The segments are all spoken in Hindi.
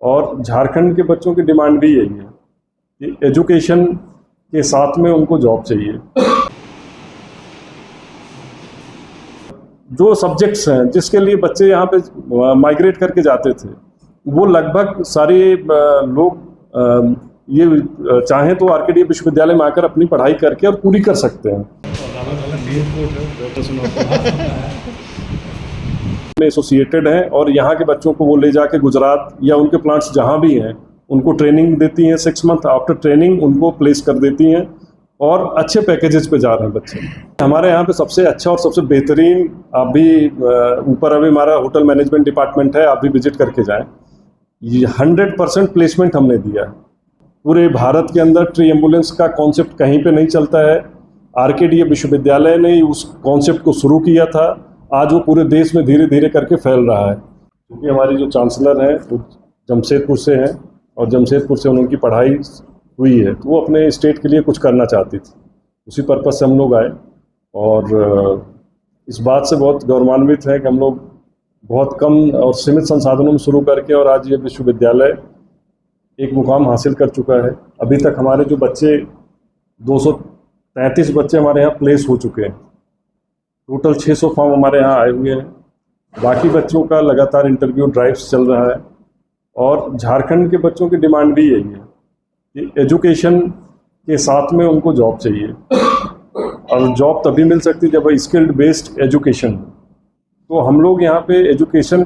और झारखंड के बच्चों की डिमांड भी यही है कि एजुकेशन के साथ में उनको जॉब चाहिए। जो सब्जेक्ट्स हैं जिसके लिए बच्चे यहाँ पे माइग्रेट करके जाते थे, वो लगभग सारे लोग ये चाहें तो आरकेडी विश्वविद्यालय में आकर अपनी पढ़ाई करके और पूरी कर सकते हैं। एसोसिएटेड हैं और यहाँ के बच्चों को वो ले जाके गुजरात या उनके प्लांट्स जहाँ भी हैं उनको ट्रेनिंग देती हैं। 6 मंथ आफ्टर ट्रेनिंग उनको प्लेस कर देती हैं और अच्छे पैकेजेस पे जा रहे हैं बच्चे। हमारे यहाँ पे सबसे अच्छा और सबसे बेहतरीन, आप भी ऊपर अभी हमारा होटल मैनेजमेंट डिपार्टमेंट है, आप भी विजिट करके जाएं। ये 100% प्लेसमेंट हमने दिया है। पूरे भारत के अंदर ट्री एम्बुलेंस का कॉन्सेप्ट कहीं पे नहीं चलता है। आरकेडी विश्वविद्यालय ने उस कॉन्सेप्ट को शुरू किया था। आज वो पूरे देश में धीरे धीरे करके फैल रहा है, क्योंकि हमारी जो चांसलर हैं वो जमशेदपुर से हैं और जमशेदपुर से उनकी पढ़ाई हुई है, तो वो अपने स्टेट के लिए कुछ करना चाहती थी। उसी पर्पज़ से हम लोग आए और इस बात से बहुत गौरवान्वित है कि हम लोग बहुत कम और सीमित संसाधनों में शुरू करके और आज ये विश्वविद्यालय एक मुकाम हासिल कर चुका है। अभी तक हमारे जो बच्चे 233 बच्चे हमारे यहाँ प्लेस हो चुके हैं। टोटल 600 फॉर्म हमारे यहाँ आए हुए हैं। बाकी बच्चों का लगातार इंटरव्यू ड्राइव्स चल रहा है और झारखंड के बच्चों की डिमांड भी यही है कि एजुकेशन के साथ में उनको जॉब चाहिए, और जॉब तभी मिल सकती है जब स्किल्ड बेस्ड एजुकेशन। तो हम लोग यहाँ पे एजुकेशन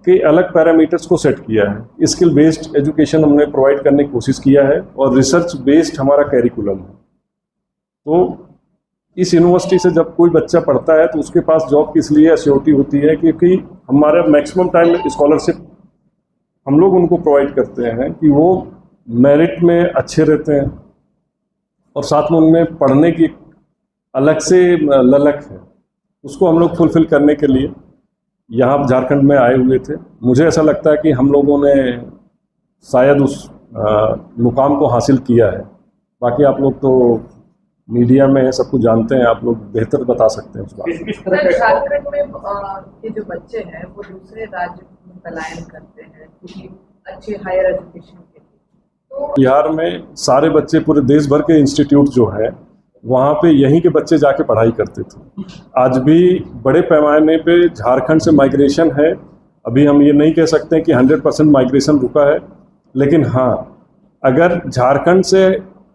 के अलग पैरामीटर्स को सेट किया है। स्किल बेस्ड एजुकेशन हमने प्रोवाइड करने की कोशिश किया है और रिसर्च बेस्ड हमारा कैरिकुलम है। तो इस यूनिवर्सिटी से जब कोई बच्चा पढ़ता है तो उसके पास जॉब की इसलिए एश्योरिटी होती है क्योंकि हमारा मैक्सिमम टाइम स्कॉलरशिप हम लोग उनको प्रोवाइड करते हैं कि वो मेरिट में अच्छे रहते हैं और साथ में उनमें पढ़ने की अलग से ललक है। उसको हम लोग फुलफिल करने के लिए यहाँ झारखंड में आए हुए थे। मुझे ऐसा लगता है कि हम लोगों ने शायद उस मुकाम को हासिल किया है। बाकी आप लोग तो मीडिया में सब कुछ जानते हैं, आप लोग बेहतर बता सकते हैं उस बात। झारखंड में ये जो बच्चे हैं वो दूसरे राज्य में पलायन करते हैं क्योंकि अच्छे हायर एजुकेशन के लिए। तो बिहार में सारे बच्चे, पूरे देश भर के इंस्टीट्यूट जो है वहाँ पे यहीं के बच्चे जाके पढ़ाई करते थे। आज भी बड़े पैमाने पे झारखंड से माइग्रेशन है। अभी हम ये नहीं कह सकते कि 100% माइग्रेशन रुका है, लेकिन हाँ, अगर झारखंड से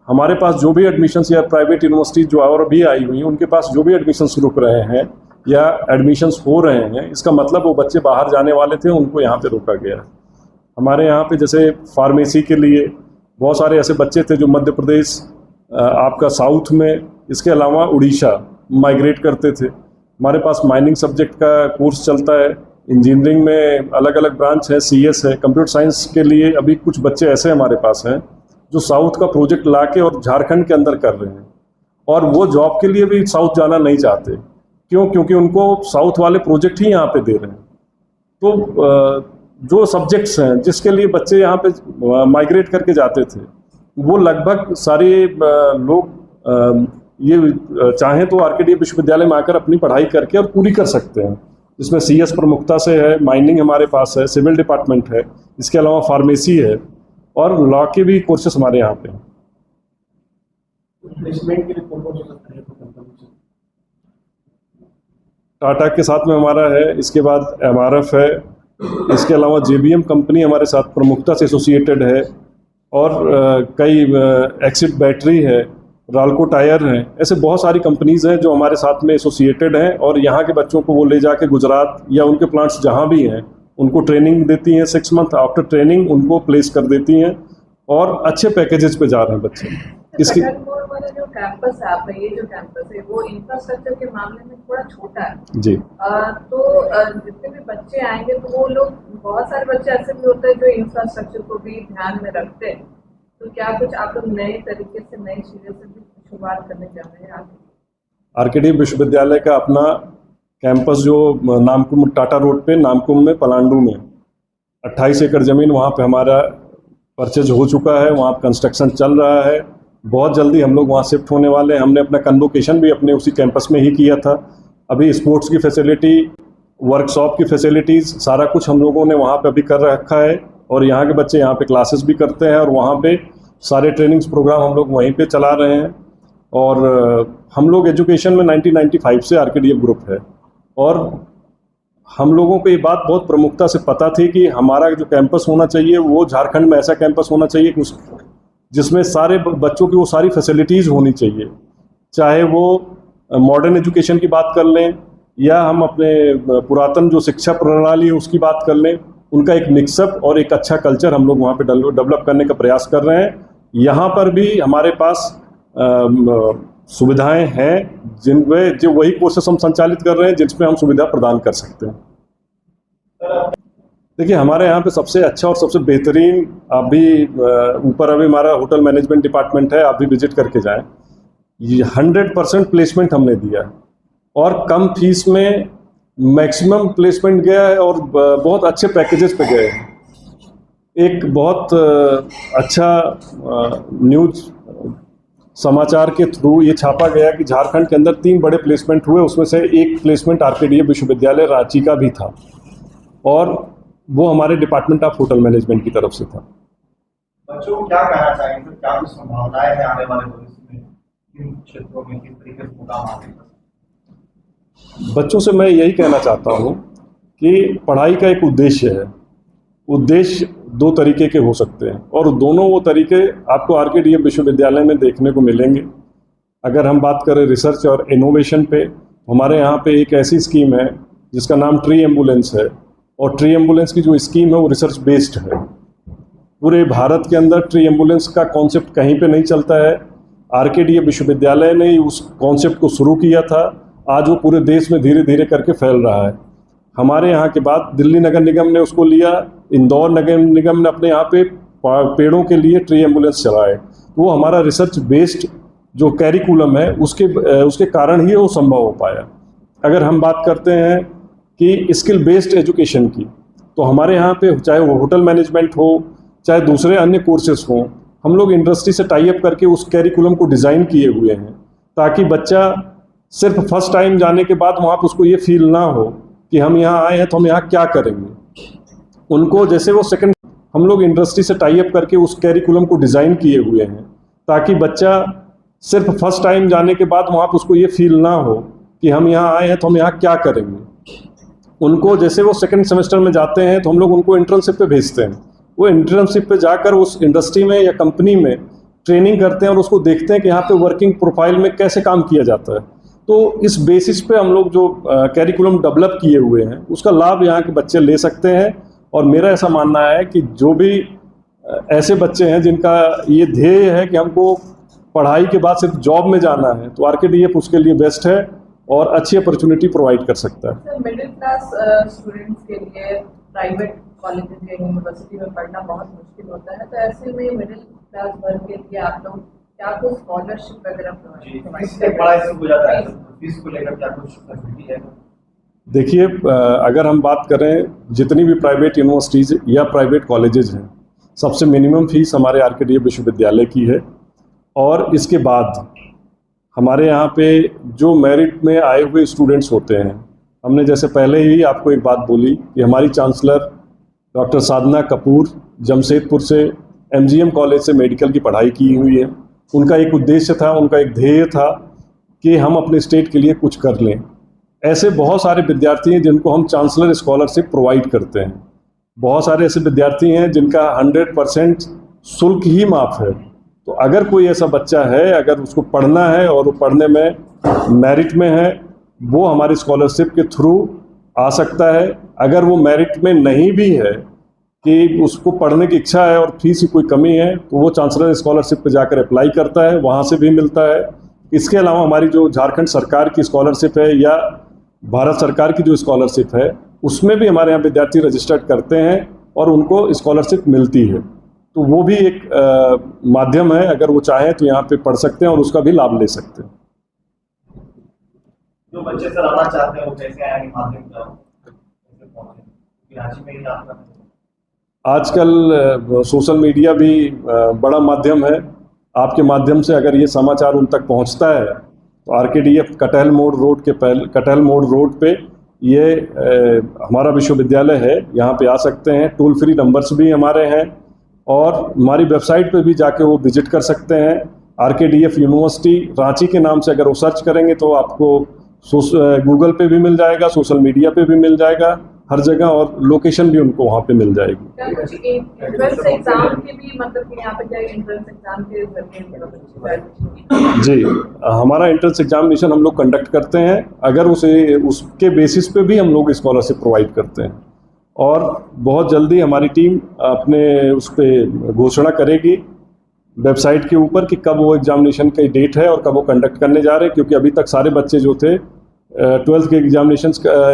हमारे पास जो भी एडमिशन्स या प्राइवेट यूनिवर्सिटी जो और भी आई हुई हैं उनके पास जो भी एडमिशन्स रुक रहे हैं या एडमिशन्स हो रहे हैं, इसका मतलब वो बच्चे बाहर जाने वाले थे, उनको यहाँ पे रोका गया है। हमारे यहाँ पे जैसे फार्मेसी के लिए बहुत सारे ऐसे बच्चे थे जो मध्य प्रदेश, आपका साउथ में, इसके अलावा उड़ीसा माइग्रेट करते थे। हमारे पास माइनिंग सब्जेक्ट का कोर्स चलता है, इंजीनियरिंग में अलग अलग ब्रांच है, CS है, कंप्यूटर साइंस के लिए अभी कुछ बच्चे ऐसे हमारे पास हैं जो साउथ का प्रोजेक्ट लाके और झारखंड के अंदर कर रहे हैं, और वो जॉब के लिए भी साउथ जाना नहीं चाहते। क्यों? क्योंकि उनको साउथ वाले प्रोजेक्ट ही यहाँ पे दे रहे हैं। तो जो सब्जेक्ट्स हैं जिसके लिए बच्चे यहाँ पे माइग्रेट करके जाते थे, वो लगभग सारे लोग ये चाहें तो आरकेडी विश्वविद्यालय में आकर अपनी पढ़ाई करके और पूरी कर सकते हैं। इसमें CS प्रमुखता से है, माइनिंग हमारे पास है, सिविल डिपार्टमेंट है, इसके अलावा फार्मेसी है और लॉ के भी कोर्सेस हमारे यहाँ पे हैं। टाटा के साथ में हमारा है, इसके बाद MRF है, इसके अलावा JBM कंपनी हमारे साथ प्रमुखता से एसोसिएटेड है, और कई एक्सिट बैटरी है, राल्को टायर है। ऐसे बहुत सारी कंपनीज़ हैं जो हमारे साथ में एसोसिएटेड हैं और यहाँ के बच्चों को वो ले जाके गुजरात या उनके प्लांट्स जहाँ भी हैं उनको ट्रेनिंग देती हैं। 6 मंथ आफ्टर ट्रेनिंग उनको प्लेस कर देती हैं और अच्छे पैकेजेस पे जा रहे हैं बच्चे। इसकी जो कैंपस है आपका, ये जो कैंपस है वो इंफ्रास्ट्रक्चर के मामले में थोड़ा छोटा है जी। तो जितने भी बच्चे आएंगे तो वो लोग, बहुत सारे बच्चे ऐसे भी होते हैं जो इंफ्रास्ट्रक्चर को भी ध्यान में रखते हैं। तो क्या कुछ आप लोग नए तरीके से, नई चीज़ों से भी शुरुआत करने जा रहे हैं? आरकेडी विश्वविद्यालय का अपना कैंपस जो नामकुम, टाटा रोड पे नामकुम में, पलांडू में 28 एकड़ ज़मीन वहाँ पे हमारा परचेज हो चुका है। वहाँ कंस्ट्रक्शन चल रहा है। बहुत जल्दी हम लोग वहाँ शिफ्ट होने वाले हैं। हमने अपना कन्वोकेशन भी अपने उसी कैंपस में ही किया था। अभी स्पोर्ट्स की फैसिलिटी, वर्कशॉप की फैसिलिटीज़, सारा कुछ हम लोगों ने वहाँ पे अभी कर रखा है और यहाँ के बच्चे यहाँ पे क्लासेस भी करते हैं और वहाँ पे सारे ट्रेनिंग्स प्रोग्राम हम लोग वहीं पे चला रहे हैं। और हम लोग एजुकेशन में 1995 से आरकेडीएफ ग्रुप है और हम लोगों को ये बात बहुत प्रमुखता से पता थी कि हमारा जो कैंपस होना चाहिए वो झारखंड में ऐसा कैंपस होना चाहिए कि जिसमें सारे बच्चों की वो सारी फैसिलिटीज़ होनी चाहिए, चाहे वो मॉडर्न एजुकेशन की बात कर लें या हम अपने पुरातन जो शिक्षा प्रणाली है उसकी बात कर लें। उनका एक मिक्सअप और एक अच्छा कल्चर हम लोग वहाँ पे डेवलप करने का प्रयास कर रहे हैं। यहाँ पर भी हमारे पास सुविधाएं हैं जिनमें जो वही कोर्सेस हम संचालित कर रहे हैं जिसमें हम सुविधा प्रदान कर सकते हैं। देखिए, हमारे यहाँ पे सबसे अच्छा और सबसे बेहतरीन, आप भी ऊपर अभी हमारा होटल मैनेजमेंट डिपार्टमेंट है, आप भी विजिट करके जाएं। ये 100% प्लेसमेंट हमने दिया है और कम फीस में मैक्सिमम प्लेसमेंट गया है और बहुत अच्छे पैकेजेस पे गए हैं। एक बहुत अच्छा न्यूज़ समाचार के थ्रू ये छापा गया कि झारखंड के अंदर 3 बड़े प्लेसमेंट हुए, उसमें से एक प्लेसमेंट आरकेडीएफ विश्वविद्यालय रांची का भी था और वो हमारे डिपार्टमेंट ऑफ होटल मैनेजमेंट की तरफ से था। बच्चों को क्या कहना चाहेंगे, क्या कुछ संभावनाएं हैं आने वाले भविष्य में इन क्षेत्रों में, किस तरीके से काम आगे? बच्चों से मैं यही कहना चाहता हूँ कि पढ़ाई का एक उद्देश्य है। उद्देश्य 2 तरीके के हो सकते हैं और दोनों वो तरीके आपको आरकेडीएफ विश्वविद्यालय में देखने को मिलेंगे। अगर हम बात करें रिसर्च और इनोवेशन पे, हमारे यहाँ पे एक ऐसी स्कीम है जिसका नाम ट्री एम्बुलेंस है और ट्री एम्बुलेंस की जो स्कीम है वो रिसर्च बेस्ड है। पूरे भारत के अंदर ट्री एम्बुलेंस का कॉन्सेप्ट कहीं पे नहीं चलता है। आरकेडीएफ विश्वविद्यालय ने उस कॉन्सेप्ट को शुरू किया था, आज वो पूरे देश में धीरे धीरे करके फैल रहा है। हमारे यहाँ के बाद दिल्ली नगर निगम ने उसको लिया, इंदौर नगर निगम ने अपने यहाँ पे पेड़ों के लिए ट्री एम्बुलेंस चलाए। वो हमारा रिसर्च बेस्ड जो कैरिकुलम है उसके कारण ही वो संभव हो पाया। अगर हम बात करते हैं कि स्किल बेस्ड एजुकेशन की, तो हमारे यहाँ पे चाहे वो होटल मैनेजमेंट हो चाहे दूसरे अन्य कोर्सेस हों, हम लोग इंडस्ट्री से टाई अप करके उस कैरिकुलम को डिज़ाइन किए हुए हैं ताकि बच्चा सिर्फ फर्स्ट टाइम जाने के बाद वहाँ पर उसको ये फील ना हो कि हम यहाँ आए हैं तो हम यहाँ क्या करेंगे। उनको जैसे वो सेकंड, हम लोग इंडस्ट्री से टाई अप करके उस कैरिकुलम को डिज़ाइन किए हुए हैं ताकि बच्चा सिर्फ फर्स्ट टाइम जाने के बाद वहाँ पर उसको ये फील ना हो कि हम यहाँ आए हैं तो हम यहाँ क्या करेंगे। उनको जैसे वो सेकंड सेमेस्टर में जाते हैं तो हम लोग उनको इंटर्नशिप पे भेजते हैं। वो इंटर्नशिप पे जाकर उस इंडस्ट्री में या कंपनी में ट्रेनिंग करते हैं और उसको देखते हैं कि यहाँ पे वर्किंग प्रोफाइल में कैसे काम किया जाता है। तो इस बेसिस पे हम लोग जो कैरिकुलम डेवलप किए हुए हैं उसका लाभ यहाँ के बच्चे ले सकते हैं। और मेरा ऐसा मानना है कि जो भी ऐसे बच्चे हैं जिनका ये ध्येय है कि हमको पढ़ाई के बाद सिर्फ जॉब में जाना है, तो आरकेडीएफ उसके लिए बेस्ट है और अच्छी अपॉर्चुनिटी प्रोवाइड कर सकता है। सर, मिडिल क्लास स्टूडेंट्स के लिए प्राइवेट कॉलेज या यूनिवर्सिटी में पढ़ना बहुत मुश्किल होता है, तो ऐसे में मिडिल क्लास वर्ग के लिए आप लोग क्या कुछ स्कॉलरशिप वगैरह प्रोवाइड? देखिए, अगर हम बात करें जितनी भी प्राइवेट यूनिवर्सिटीज़ या प्राइवेट कॉलेजेस हैं, सबसे मिनिमम फीस हमारे आरकेडीएफ विश्वविद्यालय की है। और इसके बाद हमारे यहाँ पे जो मेरिट में आए हुए स्टूडेंट्स होते हैं, हमने जैसे पहले ही आपको एक बात बोली कि हमारी चांसलर डॉक्टर साधना कपूर जमशेदपुर से एमजीएम कॉलेज से मेडिकल की पढ़ाई की हुई है। उनका एक उद्देश्य था, उनका एक ध्येय था कि हम अपने स्टेट के लिए कुछ कर लें। ऐसे बहुत सारे विद्यार्थी हैं जिनको हम चांसलर स्कॉलरशिप प्रोवाइड करते हैं। बहुत सारे ऐसे विद्यार्थी हैं जिनका 100% शुल्क ही माफ़ है। तो अगर कोई ऐसा बच्चा है, अगर उसको पढ़ना है और वो पढ़ने में मेरिट में है, वो हमारी स्कॉलरशिप के थ्रू आ सकता है। अगर वो मेरिट में नहीं भी है कि उसको पढ़ने की इच्छा है और फीस की कोई कमी है, तो वो चांसलर स्कॉलरशिप पे जाकर अप्लाई करता है, वहाँ से भी मिलता है। इसके अलावा हमारी जो झारखंड सरकार की स्कॉलरशिप है या भारत सरकार की जो स्कॉलरशिप है, उसमें भी हमारे यहाँ विद्यार्थी रजिस्टर्ड करते हैं और उनको स्कॉलरशिप मिलती है। तो वो भी एक माध्यम है, अगर वो चाहें तो यहाँ पे पढ़ सकते हैं और उसका भी लाभ ले सकते हैं। जो बच्चे सर आना चाहते हैं वो कैसे आएंगे, माध्यम क्या रांची में ही आपका? आजकल सोशल मीडिया भी बड़ा माध्यम है। आपके माध्यम से अगर ये समाचार उन तक पहुंचता है तो आरकेडीएफ कटहल मोड़ रोड पे ये हमारा विश्वविद्यालय है, यहाँ पे आ सकते हैं। टोल फ्री नंबर्स भी हमारे हैं और हमारी वेबसाइट पे भी जाके वो विजिट कर सकते हैं। RKDF यूनिवर्सिटी रांची के नाम से अगर वो सर्च करेंगे तो आपको गूगल पे भी मिल जाएगा, सोशल मीडिया पे भी मिल जाएगा, हर जगह, और लोकेशन भी उनको वहाँ पे मिल जाएगी। क्या कुछ एंट्रेंस एग्जाम के भी मतलब कि यहाँ पे क्या एंट्रेंस एग्जाम के जरिए जी, हमारा एंट्रेंस एग्जामिनेशन हम लोग कंडक्ट करते हैं। अगर उसके बेसिस पे भी हम लोग स्कॉलरशिप प्रोवाइड करते हैं और बहुत जल्दी हमारी टीम अपने उस पर घोषणा करेगी वेबसाइट के ऊपर कि कब वो एग्जामिनेशन की डेट है और कब वो कंडक्ट करने जा रहे हैं, क्योंकि अभी तक सारे बच्चे जो थे 12th के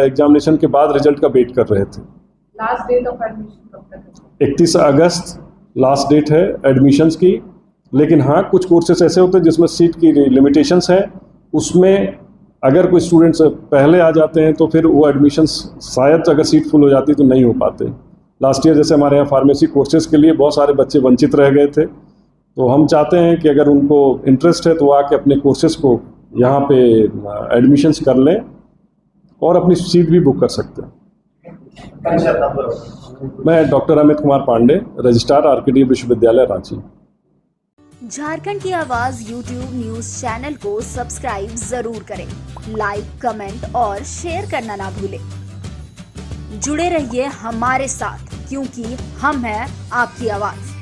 एग्जामिनेशन के बाद रिजल्ट का वेट कर रहे थे। लास्ट डेट ऑफ एडमिशन कब तक है? 31 अगस्त लास्ट डेट है एडमिशन्स की। लेकिन हाँ, कुछ कोर्सेस ऐसे होते हैं जिसमें सीट की लिमिटेशंस हैं, उसमें अगर कोई स्टूडेंट्स पहले आ जाते हैं तो फिर वो एडमिशन्स शायद अगर सीट फुल हो जाती तो नहीं हो पाते। लास्ट ईयर जैसे हमारे यहाँ फार्मेसी कोर्सेज़ के लिए बहुत सारे बच्चे वंचित रह गए थे, तो हम चाहते हैं कि अगर उनको इंटरेस्ट है तो वो आके अपने कोर्सेज़ को यहाँ पे एडमिशन्स कर लें और अपनी सीट भी बुक कर सकते हैं। मैं doctor Amit Kumar Pandey, registrar RKDF विश्वविद्यालय रांची। झारखंड की आवाज YouTube न्यूज चैनल को सब्सक्राइब जरूर करें, लाइक, कमेंट और शेयर करना ना भूलें। जुड़े रहिए हमारे साथ, क्योंकि हम हैं आपकी आवाज।